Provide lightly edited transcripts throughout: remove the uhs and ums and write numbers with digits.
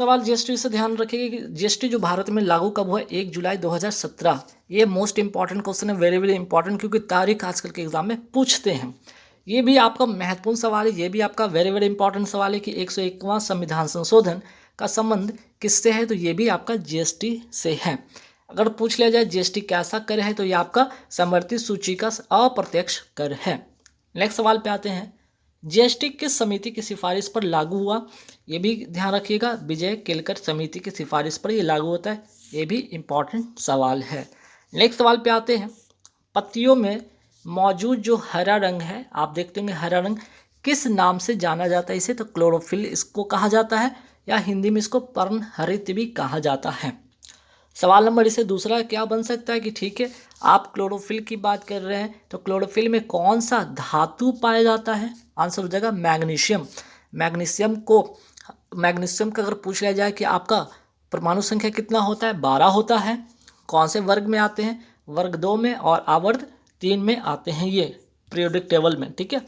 सवाल जीएसटी से ध्यान रखिए कि जीएसटी जो भारत में लागू कब हुआ, 1 जुलाई 2017। ये मोस्ट इंपॉर्टेंट क्वेश्चन है, वेरी वेरी इंपॉर्टेंट, क्योंकि तारीख आजकल के एग्जाम में पूछते हैं। ये भी आपका महत्वपूर्ण सवाल है, ये भी आपका वेरी वेरी इंपॉर्टेंट सवाल है कि 101वां संविधान संशोधन का संबंध किससे है, तो ये भी आपका जीएसटी से है। अगर पूछ लिया जाए जीएसटी कैसा कर है, तो ये आपका समवर्ती सूची का अप्रत्यक्ष कर है। नेक्स्ट सवाल पे आते हैं, जीएसटी किस समिति की सिफारिश पर लागू हुआ, ये भी ध्यान रखिएगा। विजय केलकर समिति की सिफारिश पर ये लागू होता है, ये भी इम्पॉर्टेंट सवाल है। नेक्स्ट सवाल पे आते हैं, पत्तियों में मौजूद जो हरा रंग है, आप देखते होंगे हरा रंग, किस नाम से जाना जाता है इसे, तो क्लोरोफिल इसको कहा जाता है, या हिंदी में इसको पर्णहरित भी कहा जाता है। सवाल नंबर इसे दूसरा क्या बन सकता है कि ठीक है, आप क्लोरोफिल की बात कर रहे हैं, तो क्लोरोफिल में कौन सा धातु पाया जाता है, आंसर हो जाएगा मैग्नीशियम। मैग्नीशियम का अगर पूछ लिया जाए कि आपका परमाणु संख्या कितना होता है, 12 होता है। कौन से वर्ग में आते हैं, वर्ग 2 में, और आवर्त 3 में आते हैं ये पीरियोडिक टेबल में, ठीक है।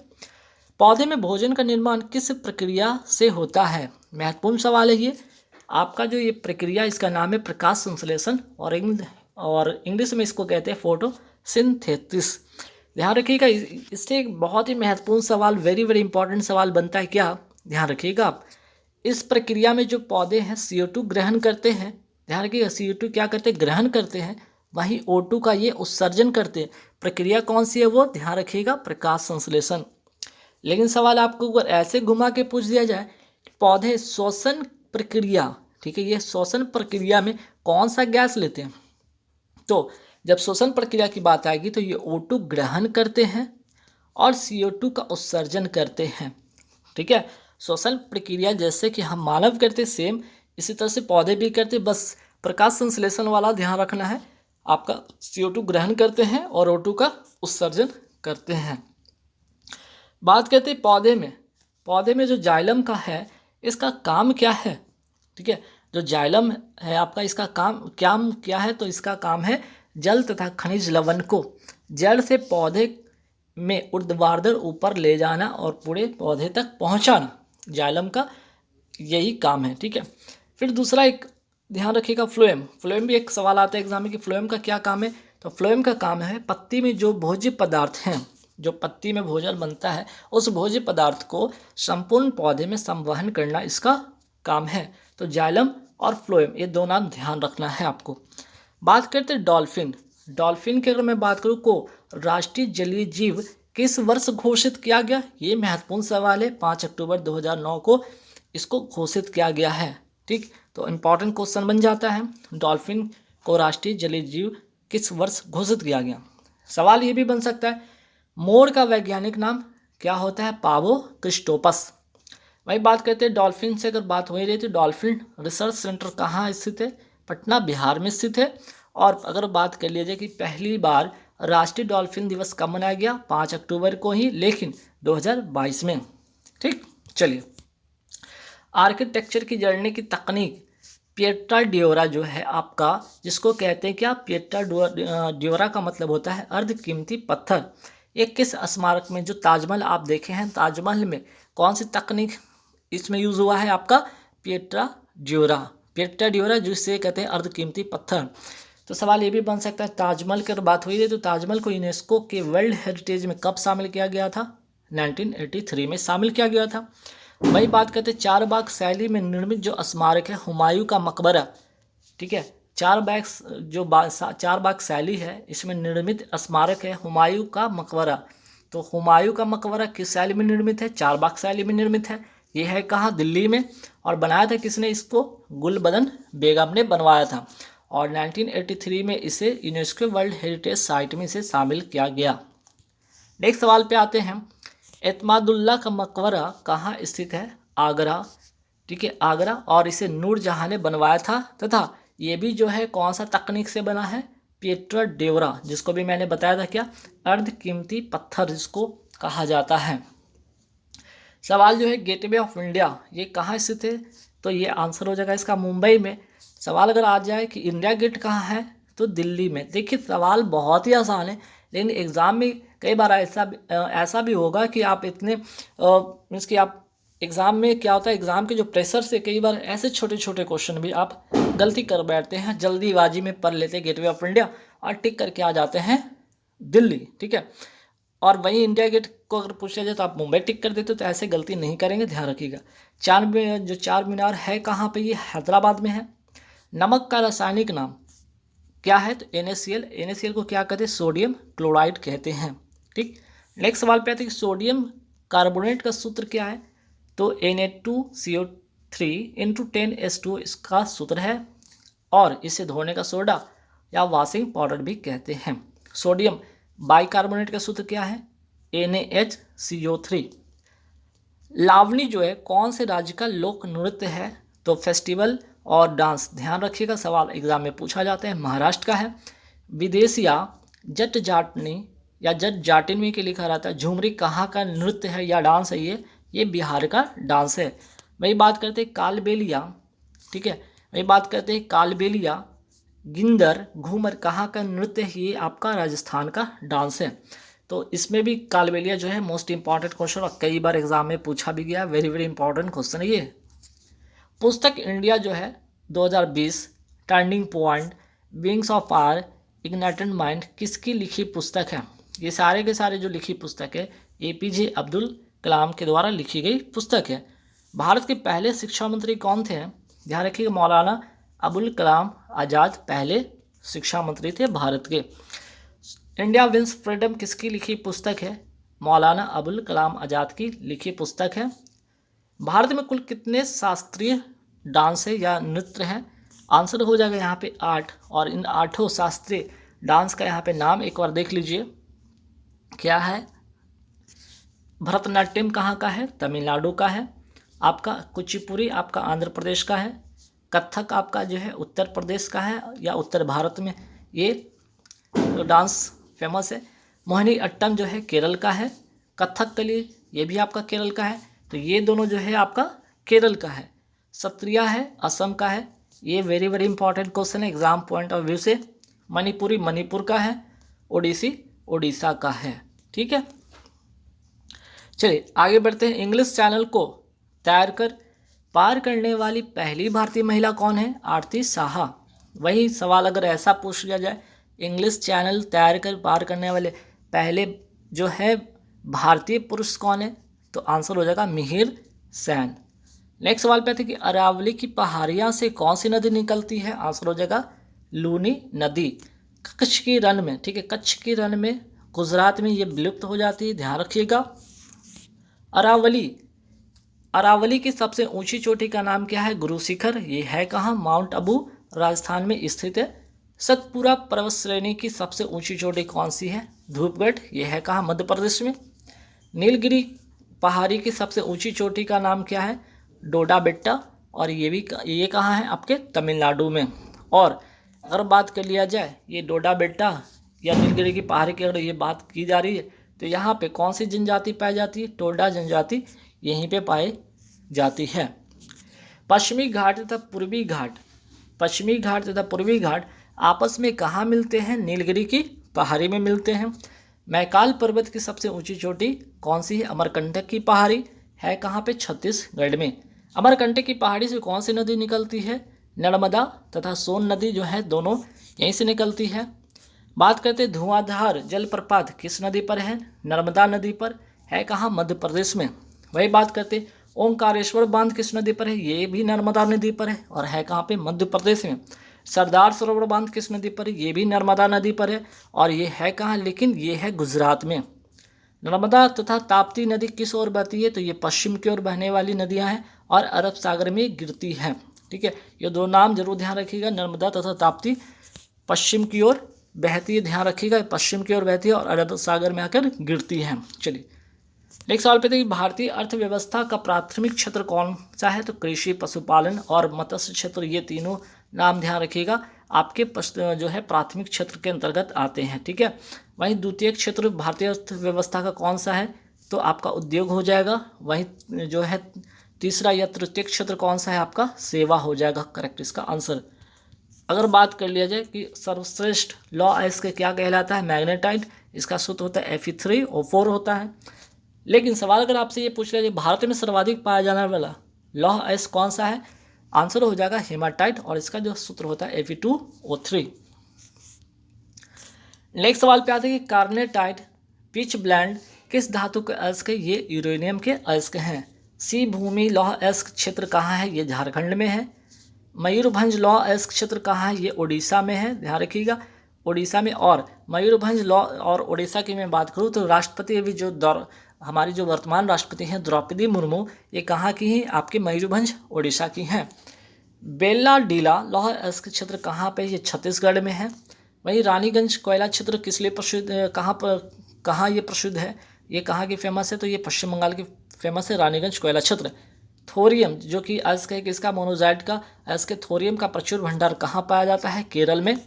पौधे में भोजन का निर्माण किस प्रक्रिया से होता है, महत्वपूर्ण सवाल है ये। आपका जो ये प्रक्रिया, इसका नाम है प्रकाश संश्लेषण, और इंग्लिश में इसको कहते हैं फोटोसिंथेसिस। ध्यान रखिएगा, इससे एक बहुत ही महत्वपूर्ण सवाल, वेरी वेरी इंपॉर्टेंट सवाल बनता है क्या, ध्यान रखिएगा आप। इस प्रक्रिया में जो पौधे हैं CO2 ग्रहण करते हैं, ध्यान रखिएगा, CO2 क्या करते हैं, ग्रहण करते हैं, वहीं O2 का ये उत्सर्जन करते हैं। प्रक्रिया कौन सी है वो, ध्यान रखिएगा, प्रकाश संश्लेषण। लेकिन सवाल आपको अगर ऐसे घुमा के पूछ दिया जाए, पौधे श्वसन प्रक्रिया, ठीक है, ये श्वसन प्रक्रिया में कौन सा गैस लेते हैं, तो जब श्वसन प्रक्रिया की बात आएगी तो ये O2 ग्रहण करते हैं और CO2 का उत्सर्जन करते हैं, ठीक है। श्वसन प्रक्रिया जैसे कि हम मानव करते सेम, इसी तरह से पौधे भी करते, बस प्रकाश संश्लेषण वाला ध्यान रखना है। आपका CO2 ग्रहण करते हैं और O2 का उत्सर्जन करते हैं। बात करते हैं पौधे में जो जाइलम का है, इसका काम क्या है, ठीक है। जो जाइलम है आपका, इसका काम क्या है, तो इसका काम है जल तथा खनिज लवण को जड़ से पौधे में ऊर्ध्वाधर ऊपर ले जाना और पूरे पौधे तक पहुंचाना, जाइलम का यही काम है, ठीक है। फिर दूसरा एक ध्यान रखिएगा, फ्लोएम भी एक सवाल आता है एग्जाम में कि फ्लोएम का क्या काम है, तो फ्लोएम का काम है पत्ती में जो भोज्य पदार्थ हैं, जो पत्ती में भोजन बनता है, उस भोज्य पदार्थ को संपूर्ण पौधे में संवहन करना इसका काम है। तो जाइलम और फ्लोएम, ये दो नाम ध्यान रखना है आपको। बात करते हैं डॉल्फिन की अगर मैं बात करूँ को राष्ट्रीय जलीय जीव किस वर्ष घोषित किया गया, ये महत्वपूर्ण सवाल है। 5 अक्टूबर 2009 को इसको घोषित किया गया है, ठीक। तो इम्पॉर्टेंट क्वेश्चन बन जाता है, डॉल्फिन को राष्ट्रीय जलीय जीव किस वर्ष घोषित किया गया। सवाल ये भी बन सकता है, मोर का वैज्ञानिक नाम क्या होता है, पावो क्रिस्टोपस। वही बात करते हैं डॉल्फिन से, अगर बात हो ही रही थी, डॉल्फिन रिसर्च सेंटर कहाँ स्थित है, पटना बिहार में स्थित है। और अगर बात कर लीजिए कि पहली बार राष्ट्रीय डॉल्फिन दिवस कब मनाया गया, 5 अक्टूबर को ही, लेकिन 2022 में, ठीक। चलिए, आर्किटेक्चर की जड़ने की तकनीक पिएट्रा ड्योरा जो है आपका, जिसको कहते हैं क्या, पिएट्रा ड्योरा का मतलब होता है अर्ध कीमती पत्थर। एक किस स्मारक में, जो ताजमहल आप देखे हैं, ताजमहल में कौन सी तकनीक इसमें यूज हुआ है, आपका पिएट्रा ड्योरा जिसे कहते हैं अर्ध कीमती पत्थर। तो सवाल ये भी बन सकता है, ताजमहल की अगर बात हुई है, तो ताजमहल को यूनेस्को के वर्ल्ड हेरिटेज में कब शामिल किया गया था, 1983 में शामिल किया गया था। वही बात करते हैं चार बाग शैली में निर्मित जो स्मारक है, हुमायूं का मकबरा, ठीक है। चार बाग शैली है, इसमें निर्मित स्मारक है हुमायूं का मकबरा। तो हुमायूं का मकबरा किस शैली में निर्मित है, चार बाग शैली में निर्मित है। ये है कहाँ, दिल्ली में। और बनाया था किसने इसको, गुलबदन बेगम ने बनवाया था। और 1983 में इसे यूनेस्को वर्ल्ड हेरिटेज साइट में इसे शामिल किया गया। नेक्स्ट सवाल पे आते हैं, एतमादुल्ला का मकबरा कहाँ स्थित है, आगरा, ठीक है, आगरा। और इसे नूरजहां ने बनवाया था, तथा ये भी जो है कौन सा तकनीक से बना है, पिएट्रा ड्योरा, जिसको भी मैंने बताया था क्या, अर्ध कीमती पत्थर जिसको कहा जाता है। सवाल जो है गेटवे ऑफ इंडिया, ये कहाँ स्थित है, तो ये आंसर हो जाएगा इसका मुंबई में। सवाल अगर आ जाए कि इंडिया गेट कहाँ है, तो दिल्ली में। देखिए सवाल बहुत ही आसान है, लेकिन एग्ज़ाम में कई बार ऐसा भी होगा कि आप इतने मीन्स कि आप एग्ज़ाम में क्या होता है, एग्ज़ाम के जो प्रेशर से कई बार ऐसे छोटे छोटे क्वेश्चन भी आप गलती कर बैठते हैं, जल्दीबाजी में पढ़ लेते हैं गेटवे ऑफ इंडिया और टिक करके आ जाते हैं दिल्ली, ठीक है। और वहीं इंडिया गेट को अगर पूछा जाए तो आप मुंबई टिक कर देते हो, तो ऐसे गलती नहीं करेंगे, ध्यान रखिएगा। जो चार मीनार है कहाँ पे, ये हैदराबाद में है। नमक का रासायनिक नाम क्या है, तो NaCl। NaCl को क्या कहते हैं, सोडियम क्लोराइड कहते हैं, ठीक। नेक्स्ट सवाल पे आते हैं कि सोडियम कार्बोनेट का सूत्र क्या है, तो Na2CO3 इंटू 10H2 इसका सूत्र है, और इसे धोने का सोडा या वॉशिंग पाउडर भी कहते हैं। सोडियम बाइकार्बोनेट का सूत्र क्या है, NaHCO3। लावनी जो है कौन से राज्य का लोक नृत्य है, तो फेस्टिवल और डांस, ध्यान रखिएगा, सवाल एग्जाम में पूछा जाता है, महाराष्ट्र का है। विदेशिया जट जाटनी या जट जाटिनवी के लिखा रहता है, झुमरी कहाँ का नृत्य है या डांस है, ये बिहार का डांस है। वही बात करते हैं कालबेलिया, ठीक है, वही बात करते हैं कालबेलिया गिंदर घूमर कहाँ का नृत्य है, ये आपका राजस्थान का डांस है। तो इसमें भी कालबेलिया जो है मोस्ट इंपॉर्टेंट क्वेश्चन, और कई बार एग्जाम में पूछा भी गया, वेरी वेरी इंपॉर्टेंट क्वेश्चन है ये। पुस्तक इंडिया जो है 2020 turning point wings of fire ignited mind किसकी लिखी पुस्तक है, ये सारे के सारे जो लिखी पुस्तक है APJ अब्दुल कलाम के द्वारा लिखी गई पुस्तक है। भारत के पहले शिक्षा मंत्री कौन थे, ध्यान रखिएगा, मौलाना अबुल कलाम आज़ाद पहले शिक्षा मंत्री थे भारत के। इंडिया विंस फ्रीडम किसकी लिखी पुस्तक है, मौलाना अबुल कलाम आज़ाद की लिखी पुस्तक है। भारत में कुल कितने शास्त्रीय डांस है या नृत्य हैं, आंसर हो जाएगा यहाँ पे 8, और इन 8 शास्त्रीय डांस का यहाँ पे नाम एक बार देख लीजिए क्या है। भरतनाट्यम कहाँ का है, तमिलनाडु का है। आपका कुचिपुड़ी आपका आंध्र प्रदेश का है। कथक आपका जो है उत्तर प्रदेश का है या उत्तर भारत में ये तो डांस फेमस है। मोहिनी अट्टम जो है केरल का है। कथकली ये भी आपका केरल का है, तो ये दोनों जो है आपका केरल का है। सत्रिया है असम का है, ये वेरी वेरी इंपॉर्टेंट क्वेश्चन है एग्जाम पॉइंट ऑफ व्यू से। मणिपुरी मणिपुर का है। ओडिसी ओडिशा का है, ठीक है। चलिए आगे बढ़ते हैं। इंग्लिश चैनल को तैर कर पार करने वाली पहली भारतीय महिला कौन है, आरती साहा। वही सवाल अगर ऐसा पूछ लिया जाए, इंग्लिश चैनल तैर कर पार करने वाले पहले जो है भारतीय पुरुष कौन है, तो आंसर हो जाएगा मिहिर सेन। नेक्स्ट सवाल पे आते हैं कि अरावली की पहाड़ियाँ से कौन सी नदी निकलती है, आंसर हो जाएगा लूनी नदी। कच्छ की रण में, ठीक है, कच्छ की रण में गुजरात में ये विलुप्त हो जाती है, ध्यान रखिएगा। अरावली की सबसे ऊंची चोटी का नाम क्या है, गुरु शिखर। ये है कहाँ, माउंट आबू राजस्थान में स्थित है। सतपुरा पर्वत श्रेणी की सबसे ऊंची चोटी कौन सी है, धूपगढ़। ये है कहाँ, मध्य प्रदेश में। नीलगिरी पहाड़ी की सबसे ऊंची चोटी का नाम क्या है, डोडा बेट्टा, और ये कहाँ है, आपके तमिलनाडु में। और अगर बात कर लिया जाए ये डोडा बेट्टा या नीलगिरी की पहाड़ी की अगर ये बात की जा रही है, तो यहाँ पे कौन सी जनजाति पाई जाती है, टोडा जनजाति यहीं पे पाई जाती है। पश्चिमी घाट तथा पूर्वी घाट आपस में कहाँ मिलते हैं, नीलगिरी की पहाड़ी में मिलते हैं। मैकाल पर्वत की सबसे ऊंची चोटी कौन सी है, अमरकंटक की पहाड़ी है कहाँ पे, छत्तीसगढ़ में। अमरकंटक की पहाड़ी से कौन सी नदी निकलती है, नर्मदा तथा सोन नदी जो है दोनों यहीं से निकलती है। बात करते हैं धुआंधार जलप्रपात किस नदी पर है, नर्मदा नदी पर, है कहाँ, मध्य प्रदेश में। वही बात करते ओंकारेश्वर बांध किस नदी पर है, ये भी नर्मदा नदी पर है, और है कहाँ पे, मध्य प्रदेश में। सरदार सरोवर बांध किस नदी पर है, ये भी नर्मदा नदी पर है, और ये है कहाँ, लेकिन ये है गुजरात में। नर्मदा तथा ताप्ती नदी किस ओर बहती है, तो ये पश्चिम की ओर बहने वाली नदियाँ हैं और अरब सागर में गिरती हैं, ठीक है। ये दो नाम जरूर ध्यान रखिएगा, नर्मदा तथा ताप्ती पश्चिम की ओर बहती है, ध्यान रखिएगा, पश्चिम की ओर बहती है और अरब सागर में आकर गिरती हैं। चलिए नेक्स्ट सवाल पे थे, भारतीय अर्थव्यवस्था का प्राथमिक क्षेत्र कौन सा है, तो कृषि, पशुपालन और मत्स्य क्षेत्र, ये तीनों नाम ध्यान रखिएगा आपके जो है प्राथमिक क्षेत्र के अंतर्गत आते हैं, ठीक है। वहीं द्वितीय क्षेत्र भारतीय अर्थव्यवस्था का कौन सा है, तो आपका उद्योग हो जाएगा। वहीं जो है तीसरा या तृतीय क्षेत्र कौन सा है, आपका सेवा हो जाएगा करेक्ट इसका आंसर। अगर बात कर लिया जाए कि सर्वश्रेष्ठ लॉ इसके क्या कहलाता है, मैग्नेटाइट, इसका सूत्र होता है Fe3O4 होता है। लेकिन सवाल अगर आपसे ये पूछ लिया जाए भारत में सर्वाधिक पाया जाने वाला लौह अयस्क कौन सा है, आंसर हो जाएगा हेमाटाइट, और इसका जो सूत्र होता है Fe2O3। नेक्स्ट सवाल पे आते हैं कि कार्नेटाइट पिच ब्लेंड किस धातु के अयस्क है, ये यूरेनियम के अयस्क हैं। सी भूमि लौह अयस्क क्षेत्र कहाँ है, ये झारखंड में है। मयूरभंज लौह अयस्क क्षेत्र कहाँ है, ये उड़ीसा में है, ध्यान रखिएगा उड़ीसा में। और मयूरभंज लौह और उड़ीसा की मैं बात करूँ तो राष्ट्रपति अभी जो हमारी जो वर्तमान राष्ट्रपति हैं द्रौपदी मुर्मू, ये कहाँ की हैं, आपके मयूरभंज उड़ीसा की हैं। बेल्ला डीला लौह अयस्क क्षेत्र कहाँ पे, ये छत्तीसगढ़ में है। वहीं रानीगंज कोयला क्षेत्र किस लिए प्रसिद्ध, कहाँ ये प्रसिद्ध है, ये कहाँ की फेमस है, तो ये पश्चिम बंगाल की फेमस है रानीगंज कोयला क्षेत्र। थोरियम जो कि अयस्क है किसका, मोनोजाइट का अयस्क, थोरियम का प्रचुर भंडार कहाँ पाया जाता है, केरल में।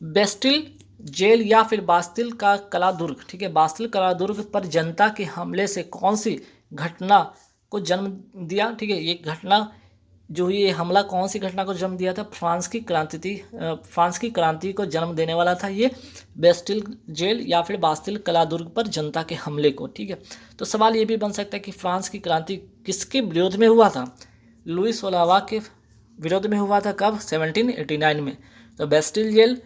बेस्टिल जेल या फिर बास्तिल का कलादुर्ग, ठीक है, बास्तिल कलादुर्ग पर जनता के हमले से कौन सी घटना को जन्म दिया, ठीक है, ये घटना जो ये हमला कौन सी घटना को जन्म दिया था, फ्रांस की क्रांति को जन्म देने वाला था ये बेस्टिल जेल या फिर बास्तिल कलादुर्ग पर जनता के हमले को, ठीक है। तो सवाल ये भी बन सकता है कि फ्रांस की क्रांति किसके विरोध में हुआ था, लुई 16वां के विरोध में हुआ था, कब, 1789 में। तो बेस्टिल जेल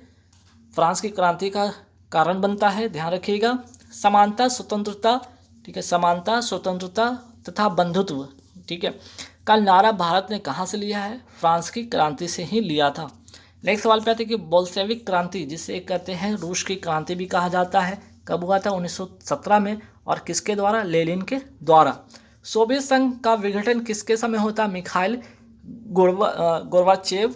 फ्रांस की क्रांति का कारण बनता है, ध्यान रखिएगा। समानता स्वतंत्रता, ठीक है, समानता स्वतंत्रता तथा बंधुत्व, ठीक है, का नारा भारत ने कहाँ से लिया है, फ्रांस की क्रांति से ही लिया था। नेक्स्ट सवाल पे आते हैं कि बोल्शेविक क्रांति जिसे कहते हैं रूस की क्रांति भी कहा जाता है, कब हुआ था, 1917 में, और किसके द्वारा, लेनिन के द्वारा। सोवियत संघ का विघटन किसके समय होता है, मिखाइल गोर्बाचेव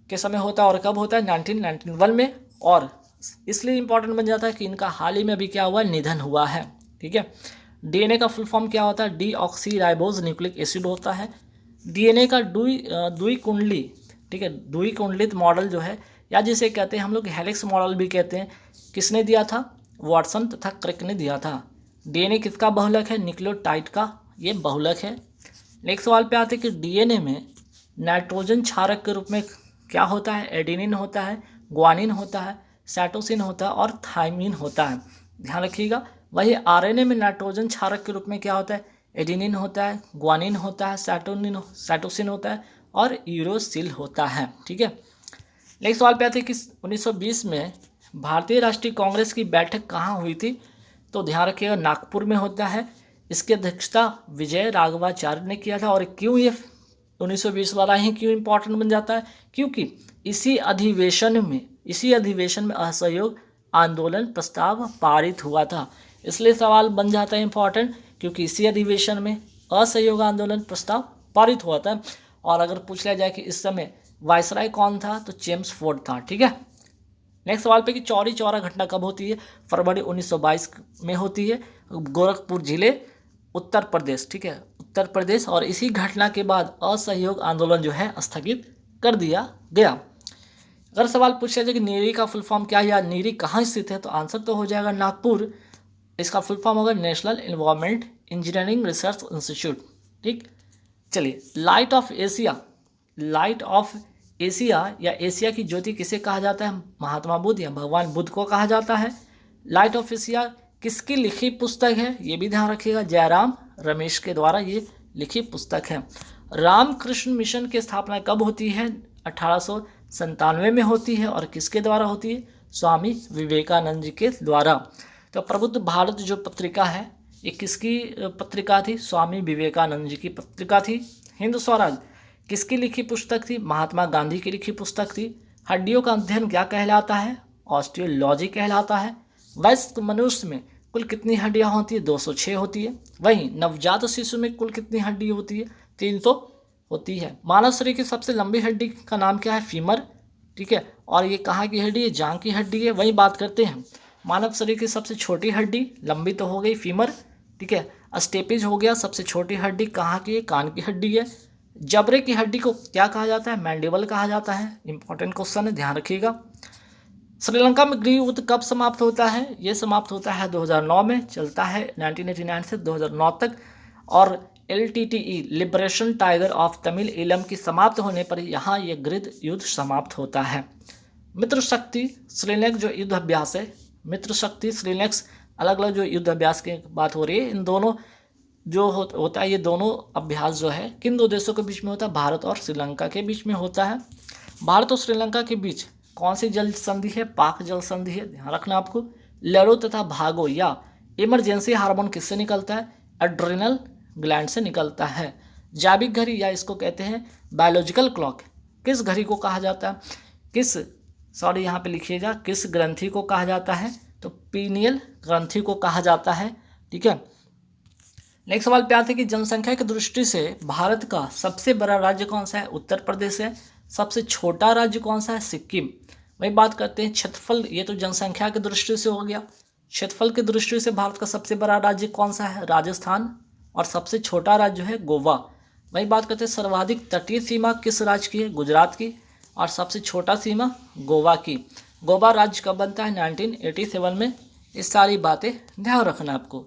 के समय होता है, और कब होता है, 1991 में। और इसलिए इंपॉर्टेंट बन जाता है कि इनका हाल ही में अभी क्या हुआ, निधन हुआ है, ठीक है। डीएनए का फुल फॉर्म क्या होता है, डीऑक्सीराइबोज न्यूक्लिक एसिड होता है। डीएनए का द्विकुंडली, ठीक है, द्विकुंडलित मॉडल जो है, या जिसे कहते हैं हम लोग हेलिक्स मॉडल भी कहते हैं, किसने दिया था, वाटसन तथा क्रिक ने दिया था। डीएनए किसका बहुलक है, न्यूक्लियोटाइड का ये बहुलक है। नेक्स्ट सवाल पे आते हैं कि डीएनए में नाइट्रोजन क्षारक के रूप में क्या होता है, एडेनिन होता है, ग्वानिन होता है, साइटोसिन होता है और थाइमिन होता है, ध्यान रखिएगा। वही आरएनए में नाइट्रोजन क्षारक के रूप में क्या होता है, एडेनिन होता है, ग्वानिन होता है, साइटोसिन होता है और यूरोसिल होता है, ठीक है। नेक्स्ट सवाल पे आते हैं कि 1920 में भारतीय राष्ट्रीय कांग्रेस की बैठक कहाँ हुई थी, तो ध्यान रखिएगा नागपुर में होता है। इसकी अध्यक्षता विजय राघवाचार्य ने किया था। और क्यों ये 1920 वाला ही क्यों इंपॉर्टेंट बन जाता है, क्योंकि इसी अधिवेशन में असहयोग आंदोलन प्रस्ताव पारित हुआ था, इसलिए सवाल बन जाता है इंपॉर्टेंट, क्योंकि इसी अधिवेशन में असहयोग आंदोलन प्रस्ताव पारित हुआ था। और अगर पूछ लिया जाए कि इस समय वायसराय कौन था, तो जेम्स फोर्ड था, ठीक है। नेक्स्ट सवाल पे कि चौरी चौरा घटना कब होती है, फरवरी 1922 में होती है, गोरखपुर जिले, उत्तर प्रदेश, ठीक है, उत्तर प्रदेश। और इसी घटना के बाद असहयोग आंदोलन जो है स्थगित कर दिया गया। अगर सवाल पूछा जाए कि नीरी का फुल फॉर्म क्या है, या नीरी कहाँ स्थित है, तो आंसर तो हो जाएगा नागपुर। इसका फुल फॉर्म होगा national environment engineering research institute, ठीक। चलिए, लाइट ऑफ एशिया या एशिया की ज्योति किसे कहा जाता है, महात्मा बुद्ध या भगवान बुद्ध को कहा जाता है। लाइट ऑफ एशिया किसकी लिखी पुस्तक है, ये भी ध्यान रखिएगा, जयराम रमेश के द्वारा ये लिखी पुस्तक है। रामकृष्ण मिशन की स्थापना कब होती है, 1897 में होती है, और किसके द्वारा होती है, स्वामी विवेकानंद जी के द्वारा। तो प्रबुद्ध भारत जो पत्रिका है, ये किसकी पत्रिका थी, स्वामी विवेकानंद जी की पत्रिका थी। हिंद स्वराज किसकी लिखी पुस्तक थी, महात्मा गांधी की लिखी पुस्तक थी। हड्डियों का अध्ययन क्या कहलाता है, ऑस्टियोलॉजी कहलाता है। वयस्क मनुष्य में कुल कितनी हड्डियां होती है, 206 होती है। वहीं नवजात शिशु में कुल कितनी हड्डी होती है, 300 होती है। मानव शरीर की सबसे लंबी हड्डी का नाम क्या है, फीमर, ठीक है, और ये कहाँ की हड्डी है, जांघ की हड्डी है। वही बात करते हैं मानव शरीर की सबसे छोटी हड्डी, लंबी तो हो गई फीमर, ठीक है। स्टेपिज हो गया, सबसे छोटी हड्डी कहाँ की है, कान की हड्डी है। जबड़े की हड्डी को क्या कहा जाता है, मैंडिबल कहा जाता है। इंपॉर्टेंट क्वेश्चन है, ध्यान रखिएगा। श्रीलंका में गृह युद्ध कब समाप्त होता है, ये समाप्त होता है 2009 में, चलता है 1989 से 2009 तक। और LTTE liberation tiger of Tamil Eelam की समाप्त होने पर यहाँ ये गृह युद्ध समाप्त होता है। मित्र शक्ति श्रीलंका जो युद्ध अभ्यास है, मित्र शक्ति श्रीलंका अलग अलग जो युद्ध अभ्यास की बात हो रही है, इन दोनों जो होता है, ये दोनों अभ्यास जो है किन दो देशों के बीच में होता है? भारत और श्रीलंका के बीच में होता है। भारत और श्रीलंका के बीच कौन सी जल संधि है? पाक जल संधि है, ध्यान रखना आपको। लड़ो तथा भागो या इमरजेंसी हार्मोन किससे निकलता है? एड्रिनल ग्लैंड से निकलता है। जैविक घड़ी या इसको कहते हैं बायोलॉजिकल क्लॉक, किस घड़ी को कहा जाता है? यहाँ पे लिखिएगा, किस ग्रंथि को कहा जाता है? तो पीनियल ग्रंथि को कहा जाता है। ठीक है, नेक्स्ट सवाल पे आते हैं कि जनसंख्या की दृष्टि से भारत का सबसे बड़ा राज्य कौन सा है? उत्तर प्रदेश है। सबसे छोटा राज्य कौन सा है? सिक्किम। वही बात करते हैं क्षेत्रफल, ये तो जनसंख्या की दृष्टि से हो गया। क्षेत्रफल की दृष्टि से भारत का सबसे बड़ा राज्य कौन सा है? राजस्थान। और सबसे छोटा राज्य है गोवा। वही बात करते हैं सर्वाधिक तटीय सीमा किस राज्य की है? गुजरात की। और सबसे छोटा सीमा गोवा की। गोवा राज्य कब बनता है? 1987 में। इस सारी बातें ध्यान रखना आपको।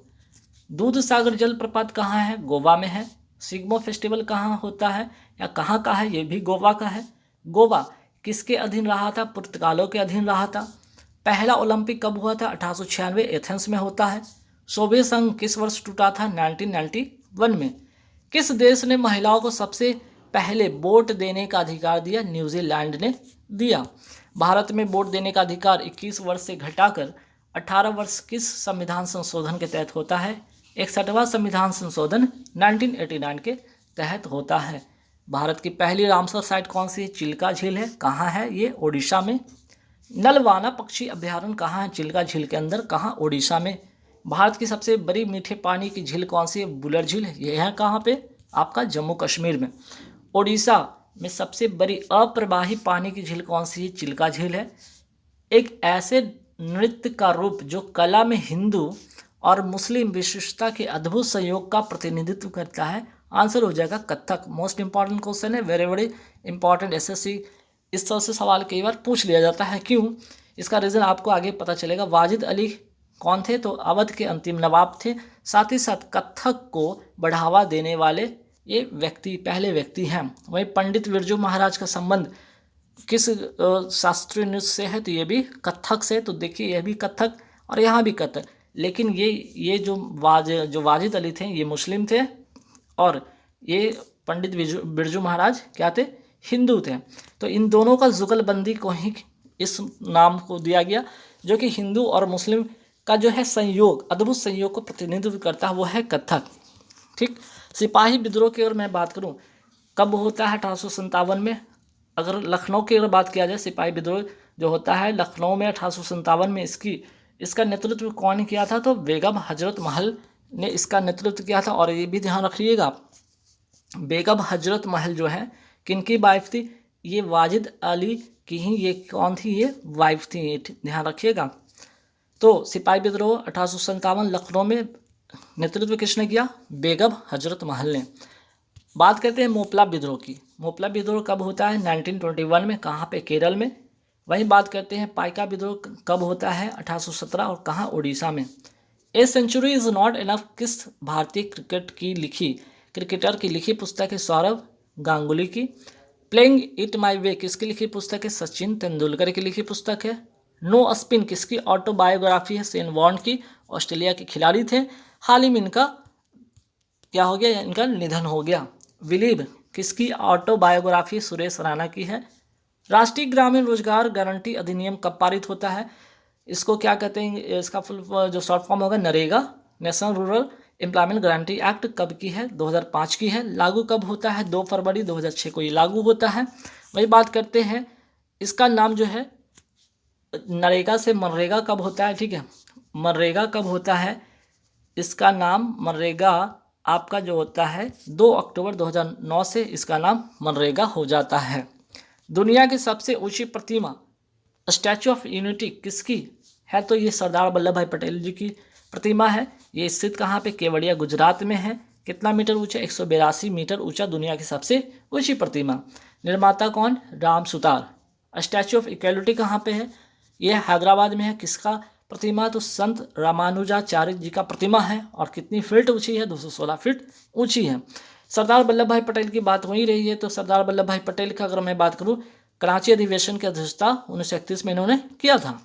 दूध सागर जलप्रपात कहाँ है? गोवा में है। सिग्मो फेस्टिवल कहाँ होता है या कहाँ का है? ये भी गोवा का है। गोवा किसके अधीन रहा था? पुर्तगालों के अधीन रहा था। पहला ओलंपिक कब हुआ था? 1896 एथेंस में होता है। सोवियत संघ किस वर्ष टूटा था? 1991 में। किस देश ने महिलाओं को सबसे पहले वोट देने का अधिकार दिया? न्यूजीलैंड ने दिया। भारत में वोट देने का अधिकार 21 वर्ष से घटाकर 18 वर्ष किस संविधान संशोधन के तहत होता है? 61वां संविधान संशोधन 1989 के तहत होता है। भारत की पहली रामसर साइट कौन सी है? चिल्का झील है। कहाँ है ये? ओडिशा में। नलवाना पक्षी अभ्यारण्य कहाँ है? चिल्का झील के अंदर। कहाँ? ओडिशा में। भारत की सबसे बड़ी मीठे पानी की झील कौन सी है? बुलर झील है। ये है कहाँ पे? आपका जम्मू कश्मीर में। ओडिशा में सबसे बड़ी अप्रवाही पानी की झील कौन सी है? चिल्का झील है। एक ऐसे नृत्य का रूप जो कला में हिंदू और मुस्लिम विशिष्टता के अद्भुत संयोग का प्रतिनिधित्व करता है। आंसर हो जाएगा कथक। मोस्ट इंपॉर्टेंट क्वेश्चन है, वेरी वेरी इंपॉर्टेंट। एसएससी इस तरह से सवाल कई बार पूछ लिया जाता है। क्यों? इसका रीज़न आपको आगे पता चलेगा। वाजिद अली कौन थे? तो अवध के अंतिम नवाब थे। साथ ही साथ कथक को बढ़ावा देने वाले ये व्यक्ति पहले व्यक्ति हैं। वहीं पंडित बिरजू महाराज का संबंध किस शास्त्रीय नृत्य से है? तो ये भी कथक से। तो देखिए, यह भी कथक और यहाँ भी कथक। लेकिन ये जो वाजिद अली थे ये मुस्लिम थे और ये पंडित बिरजू महाराज क्या थे? हिंदू थे। तो इन दोनों का जुगलबंदी को ही इस नाम को दिया गया, जो कि हिंदू और मुस्लिम का जो है संयोग, अद्भुत संयोग को प्रतिनिधित्व करता है, वो है कथक। ठीक। सिपाही विद्रोह की अगर मैं बात करूं कब होता है? 1857 में। अगर लखनऊ की अगर बात किया जाए, सिपाही विद्रोह जो होता है लखनऊ में 1857 में। इसका नेतृत्व कौन किया था? तो बेगम हजरत महल ने इसका नेतृत्व किया था। और ये भी ध्यान रखिएगा, बेगम हजरत महल जो है किनकी वाइफ थी? ये वाजिद अली की ही ये कौन थी? ये वाइफ थी। ये ध्यान रखिएगा। तो सिपाही विद्रोह 1857 लखनऊ में नेतृत्व किसने किया? बेगम हजरत महल ने। बात करते हैं मोपला विद्रोह की। मोपला विद्रोह कब होता है? 1921 में। कहाँ पे? केरल में। वहीं बात करते हैं पाइका विद्रोह कब होता है? 1817 और कहाँ? उड़ीसा में। A century is not enough किस भारतीय क्रिकेटर की लिखी पुस्तक है? सौरव गांगुली की। प्लेइंग इट माई वे किसकी लिखी पुस्तक है? सचिन तेंदुलकर की लिखी पुस्तक है। नो स्पिन किसकी ऑटोबायोग्राफी है? शेन वॉर्न की। ऑस्ट्रेलिया के खिलाड़ी थे। हाल ही में इनका क्या हो गया? इनका निधन हो गया। विलीव किसकी ऑटोबायोग्राफी? सुरेश राणा की है। राष्ट्रीय ग्रामीण रोजगार गारंटी अधिनियम कब पारित होता है? इसको क्या कहते हैं? इसका फुल जो शॉर्ट फॉर्म होगा NREGA, national rural employment guarantee act कब की है? 2005 की है। लागू कब होता है? 2 फरवरी 2006 को ये लागू होता है। वही बात करते हैं, इसका नाम जो है नरेगा से मनरेगा कब होता है? ठीक है, मनरेगा कब होता है? इसका नाम मनरेगा आपका जो होता है 2 अक्टूबर 2009 से इसका नाम मनरेगा हो जाता है। दुनिया की सबसे ऊंची प्रतिमा स्टैचू ऑफ यूनिटी किसकी है? तो ये सरदार वल्लभ भाई पटेल जी की प्रतिमा है। ये स्थित कहाँ पे? केवड़िया गुजरात में है। कितना मीटर ऊंचा? 182 मीटर ऊंचा, दुनिया की सबसे ऊंची प्रतिमा। निर्माता कौन? Ram Sutar. Statue of equality कहाँ पे है? ये हैदराबाद में है। किसका प्रतिमा? तो संत रामानुजाचार्य जी का प्रतिमा है। और कितनी फीट ऊंची है? 216 फीट ऊंची है। सरदार वल्लभ भाई पटेल की बात हो ही रही है, तो सरदार वल्लभ भाई पटेल का अगर मैं बात करूं, कराची अधिवेशन की अध्यक्षता 1931 में इन्होंने किया था।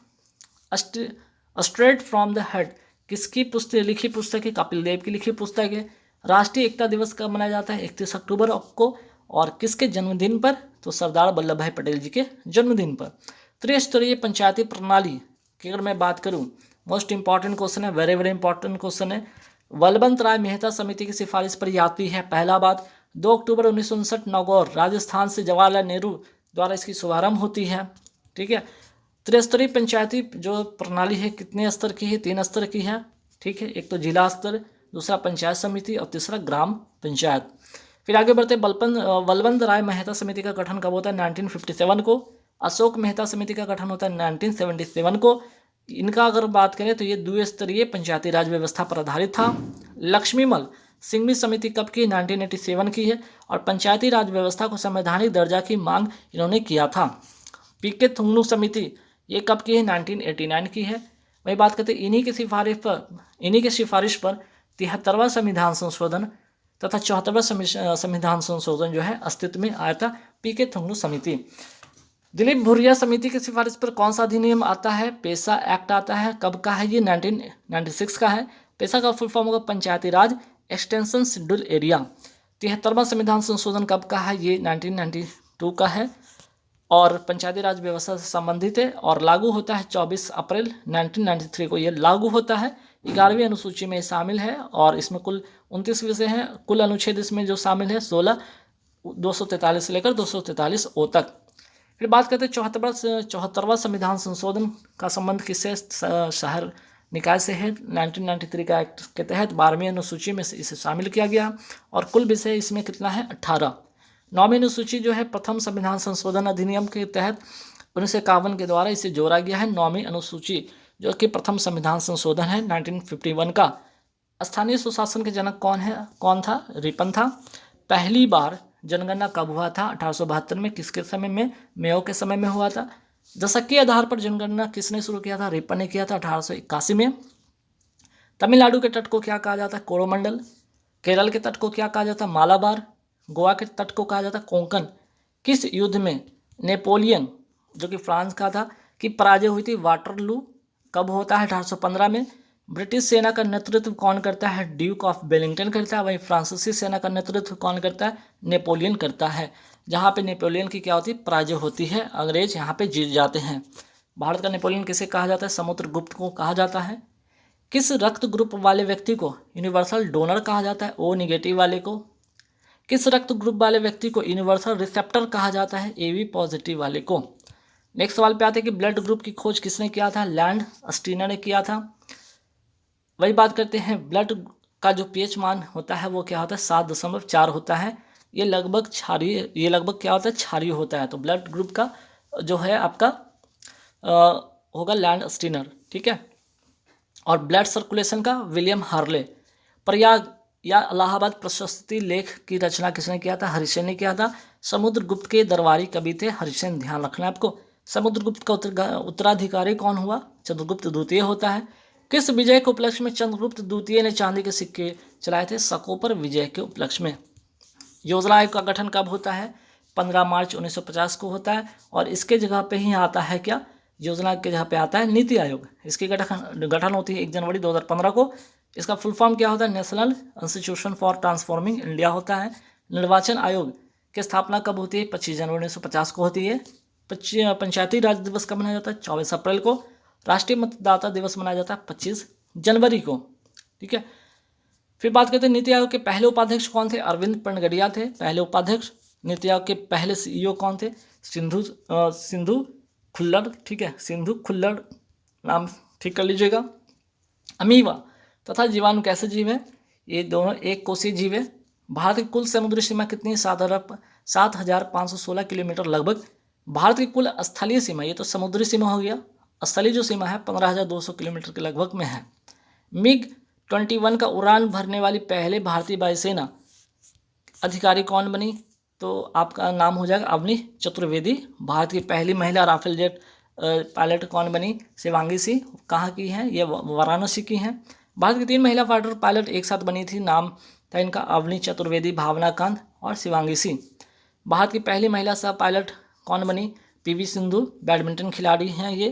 स्ट्रेट फ्रॉम द हेड किसकी पुस्तक लिखी पुस्तक है? कपिल देव की लिखी पुस्तक है। राष्ट्रीय एकता दिवस कब मनाया जाता है? 31 अक्टूबर को। और किसके जन्मदिन पर? तो सरदार वल्लभ भाई पटेल जी के जन्मदिन पर। त्रिस्तरीय पंचायती प्रणाली की अगर मैं बात करूं, मोस्ट इंपॉर्टेंट क्वेश्चन है, वेरी वेरी इंपॉर्टेंट क्वेश्चन है। बलवंत राय मेहता समिति की सिफारिश पर यह आती है। पहला बात, 2 अक्टूबर 1959 नागौर राजस्थान से जवाहरलाल नेहरू द्वारा इसकी शुभारंभ होती है। ठीक है। त्रिस्तरीय पंचायती जो प्रणाली है कितने स्तर की है? 3 स्तर की है। ठीक है, एक तो जिला स्तर, दूसरा पंचायत समिति और तीसरा ग्राम पंचायत। फिर आगे बढ़ते, बलवंत राय मेहता समिति का गठन कब होता है? 1957 को। अशोक मेहता समिति का गठन होता है 1977 को। इनका अगर बात करें तो ये द्विस्तरीय पंचायती राज व्यवस्था पर आधारित था। लक्ष्मीमल सिंघवी समिति कब की? 1987 की है। और पंचायती राज व्यवस्था को संवैधानिक दर्जा की मांग इन्होंने किया था। पीके थुंगनु समिति ये कब की है? 1989 की है। वही बात करते हैं इन्हीं की सिफारिश पर 73वां संविधान संशोधन तथा 74वां संविधान संशोधन जो है अस्तित्व में आया था, पीके थुंगनु समिति। दिलीप भुरिया समिति की सिफारिश पर कौन सा अधिनियम आता है? पेसा एक्ट आता है। कब का है ये? 1996 का है। पेसा का फुल फॉर्म होगा पंचायती राज एक्सटेंशन शेड्यूल एरिया। 73वां संविधान संशोधन कब का है? ये 1992 का है और पंचायती राज व्यवस्था से संबंधित है और लागू होता है 24 अप्रैल 1993 को ये लागू होता है। 11वीं अनुसूची में शामिल है और इसमें कुल 29 विषय हैं। कुल अनुच्छेद इसमें जो शामिल है 16, 243 से लेकर 243 ओ तक। फिर बात करते हैं 74वां संविधान संशोधन का संबंध किससे? शहर निकाय से है। 1993 का एक्ट के तहत 12वीं अनुसूची में इसे शामिल किया गया और कुल विषय इसमें कितना है? 18। 9वीं अनुसूची जो है प्रथम संविधान संशोधन अधिनियम के तहत 1951 के द्वारा इसे जोड़ा गया है। 9वीं अनुसूची जो कि प्रथम संविधान संशोधन है 1951 का। स्थानीय सुशासन के जनक कौन था? रिपन था। पहली बार जनगणना कब हुआ था? 1872 में। किसके समय में? मेयो के समय में हुआ था। दशक के आधार पर जनगणना किसने शुरू किया था? रिपन ने किया था 1881 में। तमिलनाडु के तट को क्या कहा जाता है? कोरोमंडल। केरल के तट को क्या कहा जाता है? मालाबार। गोवा के तट को कहा जाता है कोंकण। किस युद्ध में नेपोलियन जो कि फ्रांस का था की पराजय हुई थी? वाटरलू। कब होता है? 1815 में। ब्रिटिश सेना का नेतृत्व कौन करता है? ड्यूक ऑफ वेलिंगटन करता है। वहीं फ्रांसीसी सेना का नेतृत्व कौन करता है? नेपोलियन करता है। जहाँ पे नेपोलियन की क्या होती है? पराजय होती है, अंग्रेज यहाँ पे जीत जाते हैं। भारत का नेपोलियन किसे कहा जाता है? समुद्रगुप्त को कहा जाता है। किस रक्त ग्रुप वाले व्यक्ति को यूनिवर्सल डोनर कहा जाता है? ओ निगेटिव वाले को। किस रक्त ग्रुप वाले व्यक्ति को यूनिवर्सल रिसेप्टर कहा जाता है? एबी पॉजिटिव वाले को। नेक्स्ट सवाल पे आते हैं कि ब्लड ग्रुप की खोज किसने किया था? लैंड स्टीनर ने किया था। वही बात करते हैं ब्लड का जो पीएच मान होता है वो क्या होता है? 7.4 होता है। ये लगभग क्या होता है? क्षारीय होता है। तो ब्लड ग्रुप का जो है आपका होगा लैंड स्टीनर। ठीक है। और ब्लड सर्कुलेशन का विलियम हार्ले। प्रयाग या इलाहाबाद प्रशस्ति लेख की रचना किसने किया था? हरिसेन ने किया था। समुद्रगुप्त के दरबारी कवि थे हरिसेन, ध्यान रखना है आपको। समुद्रगुप्त का उत्तराधिकारी कौन हुआ? चंद्रगुप्त द्वितीय होता है। किस विजय के उपलक्ष्य में चंद्रगुप्त द्वितीय ने चांदी के सिक्के चलाए थे? शकों पर विजय के उपलक्ष्य में। योजना आयोग का गठन कब होता है? 15 मार्च 1950 को होता है और इसके जगह पे ही आता है क्या? योजना के जगह पे आता है नीति आयोग। इसकी गठन होती है 1 जनवरी 2015 को। इसका फुल फॉर्म क्या होता है? National institution for transforming India होता है। निर्वाचन आयोग की स्थापना कब होती है? 25 जनवरी 1950 को होती है। पंचायती राज दिवस कब मनाया जाता है? 24 अप्रैल को। राष्ट्रीय मतदाता दिवस मनाया जाता है 25 जनवरी को। ठीक है। फिर बात करते हैं नीति आयोग के पहले उपाध्यक्ष कौन थे? अरविंद पनगड़िया थे पहले उपाध्यक्ष। नीति आयोग के पहले सीईओ कौन थे? सिंधु खुल्लर। ठीक है, सिंधु खुल्लर नाम ठीक कर लीजिएगा। अमीबा तथा जीवाणु कैसे जीव है? ये दोनों एक कोषीय जीव है। भारत की कुल समुद्री सीमा कितनी? 7,516 किलोमीटर लगभग। भारत की कुल स्थलीय सीमा, ये तो समुद्री सीमा हो गया, स्थलीय जो सीमा है 15,200 किलोमीटर के लगभग में है। MiG-21 का उड़ान भरने वाली पहले भारतीय वायुसेना अधिकारी कौन बनी? तो आपका नाम हो जाएगा अवनी चतुर्वेदी। भारत की पहली महिला राफेल जेट पायलट कौन बनी? शिवांगी सिंह। कहाँ की हैं? ये वाराणसी की हैं। भारत की 3 महिला फाइटर पायलट एक साथ बनी थी, नाम था इनका अवनी चतुर्वेदी, भावना कांत और शिवांगी सिंह। भारत की पहली महिला सह पायलट कौन बनी? PV सिंधु, बैडमिंटन खिलाड़ी हैं ये।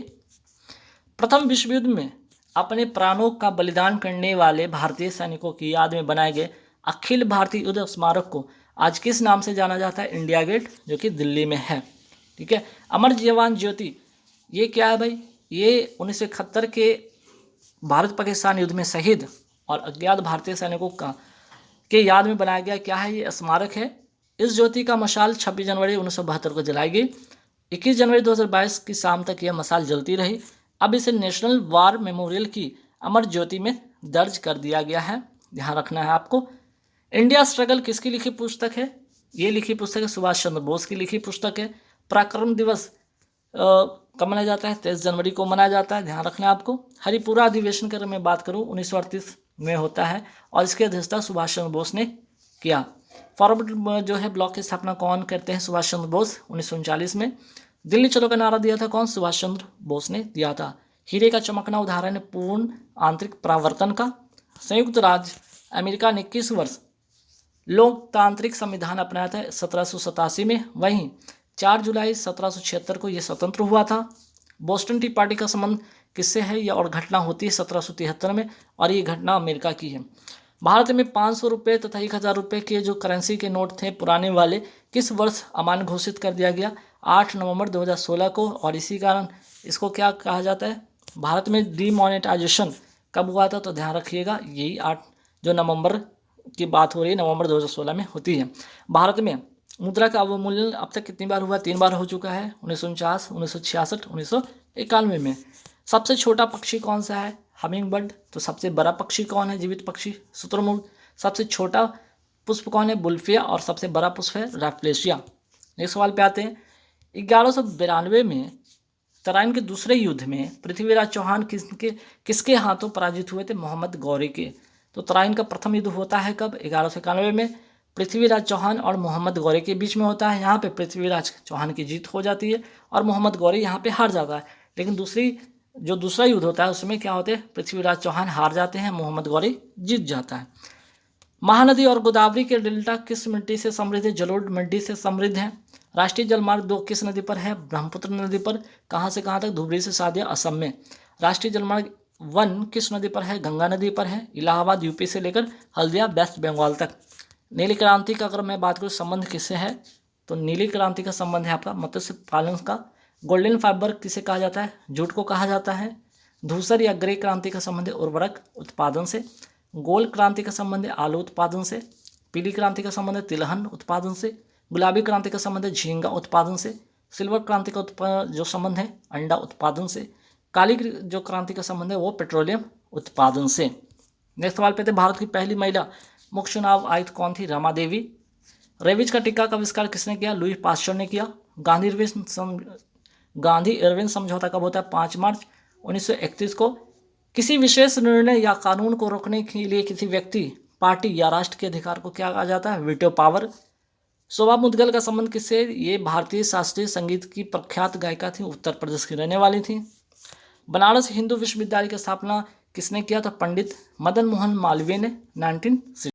प्रथम विश्व युद्ध में अपने प्राणों का बलिदान करने वाले भारतीय सैनिकों की याद में बनाए गए अखिल भारतीय युद्ध स्मारक को आज किस नाम से जाना जाता है? इंडिया गेट, जो कि दिल्ली में है। ठीक है। अमर जवान ज्योति, ये क्या है भाई? ये 1971 के भारत पाकिस्तान युद्ध में शहीद और अज्ञात भारतीय सैनिकों के याद में बनाया गया क्या है? ये स्मारक है। इस ज्योति का मशाल 26 जनवरी 1972 को जलाई गई। 21 जनवरी 2022 की शाम तक यह मशाल जलती रही। अब इसे नेशनल वार मेमोरियल की अमर ज्योति में दर्ज कर दिया गया है, ध्यान रखना है आपको। इंडिया स्ट्रगल किसकी लिखी पुस्तक है? ये लिखी पुस्तक है सुभाष चंद्र बोस की लिखी पुस्तक है। पराक्रम दिवस कब मनाया जाता है? 23 जनवरी को मनाया जाता है, ध्यान रखना है आपको। हरिपुरा अधिवेशन की अगर मैं बात करूँ 1938 में होता है और इसकी अध्यक्षता सुभाष चंद्र बोस ने किया। फॉरवर्ड जो है ब्लॉक की स्थापना कौन करते हैं? सुभाष चंद्र बोस 1939 में। दिल्ली चलो का नारा दिया था कौन? सुभाष चंद्र बोस ने दिया था। हीरे का चमकना उदाहरण है पूर्ण आंतरिक परावर्तन का। संयुक्त राज्य अमेरिका ने किस वर्ष लोकतांत्रिक संविधान अपनाया था? 1787 में। वहीं 4 जुलाई 1776 को यह स्वतंत्र हुआ था। बोस्टन टी पार्टी का संबंध किससे है? यह और घटना होती है 1773 में और ये घटना अमेरिका की है। भारत में 500 रुपये तथा 1000 रुपये के जो करेंसी के नोट थे पुराने वाले, किस वर्ष अमान्य घोषित कर दिया गया? 8 नवंबर 2016 को। और इसी कारण इसको क्या कहा जाता है? भारत में डीमोनेटाइजेशन कब हुआ था? तो ध्यान रखिएगा, यही 8 जो नवंबर की बात हो रही है, नवंबर 2016 में होती है। भारत में मुद्रा का अवमूल्यन अब तक कितनी बार हुआ? 3 बार हो चुका है, 1949, 1966, 1991 में। सबसे छोटा पक्षी कौन सा है? Humming bird. तो सबसे बड़ा पक्षी कौन है? जीवित पक्षी शुतुरमुर्ग। सबसे छोटा पुष्प कौन है? बुल्फिया। और सबसे बड़ा पुष्प है रैफ्लेशिया। नेक्स्ट सवाल पे आते हैं। 1192 में तराइन के दूसरे युद्ध में पृथ्वीराज चौहान किसके हाथों पराजित हुए थे? मोहम्मद गौरी के। तो तराइन का प्रथम युद्ध होता है कब? 1191 में। पृथ्वीराज चौहान और मोहम्मद गौरी के बीच में होता है। यहाँ पे पृथ्वीराज चौहान की जीत हो जाती है और मोहम्मद गौरी यहाँ पे हार जाता है। लेकिन दूसरा युद्ध होता है उसमें क्या होते हैं? पृथ्वीराज चौहान हार जाते हैं, मोहम्मद गौरी जीत जाता है। महानदी और गोदावरी के डेल्टा किस मिट्टी से समृद्ध है? जलोढ़ मिट्टी से समृद्ध है। राष्ट्रीय जलमार्ग 2 किस नदी पर है? ब्रह्मपुत्र नदी पर। कहाँ से कहाँ तक? धुबरी से सादिया असम में। राष्ट्रीय जलमार्ग 1 किस नदी पर है? गंगा नदी पर है। इलाहाबाद यूपी से लेकर हल्दिया वेस्ट बंगाल तक। नीली क्रांति का अगर मैं बात करूँ संबंध किससे है? तो नीली क्रांति का संबंध है आपका मत्स्य पालन का। गोल्डन फाइबर किसे कहा जाता है? जूट को कहा जाता है। धूसर या ग्रे क्रांति का संबंध है उर्वरक उत्पादन से। गोल्ड क्रांति का संबंध है आलू उत्पादन से। पीली क्रांति का संबंध है तिलहन उत्पादन से। गुलाबी क्रांति का संबंध है झींगा उत्पादन से। सिल्वर क्रांति का जो संबंध है अंडा उत्पादन से। काली जो क्रांति का संबंध है वो पेट्रोलियम उत्पादन से। नेक्स्ट सवाल पे थे, भारत की पहली महिला मुख्य चुनाव आयुक्त कौन थी? रमा देवी। रेबीज का टीका का आविष्कार किसने किया? लुई पास्चर ने किया। गांधी इरविन समझौता कब होता है? 5 मार्च 1931 को। किसी विशेष निर्णय या कानून को रोकने के लिए किसी व्यक्ति, पार्टी या राष्ट्र के अधिकार को क्या कहा जाता है? Veto power. शोभा मुद्गल का संबंध किससे? ये भारतीय शास्त्रीय संगीत की प्रख्यात गायिका थी, उत्तर प्रदेश की रहने वाली थी। बनारस हिंदू विश्वविद्यालय की स्थापना किसने किया? तो पंडित मदन मोहन मालवीय ने 1960